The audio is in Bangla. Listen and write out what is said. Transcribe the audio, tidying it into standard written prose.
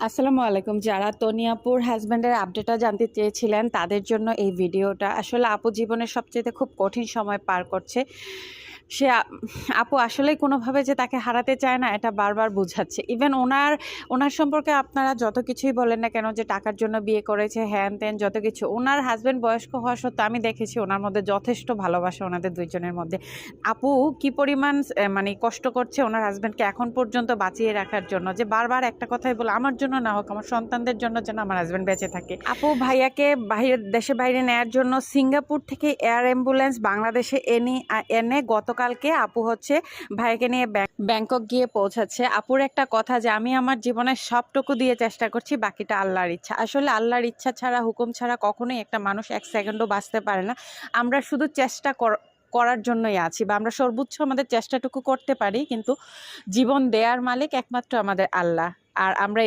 আসসালামু আলাইকুম। যারা তনি আপুর হাজব্যান্ডের আপডেটটা জানতে চেয়েছিলেন তাদের জন্য এই ভিডিওটা। আসলে আপু জীবনের সবচাইতে খুব কঠিন সময় পার করছে। সে আপু আসলেই কোনোভাবে যে তাকে হারাতে চায় না এটা বারবার বুঝাচ্ছে। ইভেন ওনার সম্পর্কে আপনারা যত কিছুই বলেন না কেন যে টাকার জন্য বিয়ে করেছে, হ্যান-ত্যান যত কিছু। ওনার হাজব্যান্ড বয়স্ক হওয়া সত্ত্বেও আমি দেখেছি ওনার মধ্যে যথেষ্ট ভালোবাসা ওনাদের ২ জনের মধ্যে। আপু কি পরিমাণ মানে কষ্ট করছে ওনার হাজব্যান্ডকে এখন পর্যন্ত বাঁচিয়ে রাখার জন্য, যে বারবার একটা কথাই বলে, আমার জন্য না হোক আমার সন্তানদের জন্য যেন আমার হাজব্যান্ড বেঁচে থাকে। আপু ভাইয়াকে দেশের বাইরে নেয়ার জন্য সিঙ্গাপুর থেকে এয়ার অ্যাম্বুলেন্স বাংলাদেশে এনে গতকালকে আপু হচ্ছে ভাইয়াকে নিয়ে ব্যাংকক গিয়ে পৌঁছাচ্ছে। আপুর একটা কথা যে আমি আমার জীবনের সবটুকু দিয়ে চেষ্টা করছি, বাকিটা আল্লাহর ইচ্ছা। আসলে আল্লাহর ইচ্ছা ছাড়া, হুকুম ছাড়া কখনোই একটা মানুষ এক সেকেন্ডও বাঁচতে পারে না। আমরা শুধু চেষ্টা করার জন্যই আছি, বা আমরা সর্বোচ্চ আমাদের চেষ্টাটুকু করতে পারি, কিন্তু জীবন দেয়ার মালিক একমাত্র আমাদের আল্লাহ। আর আমরা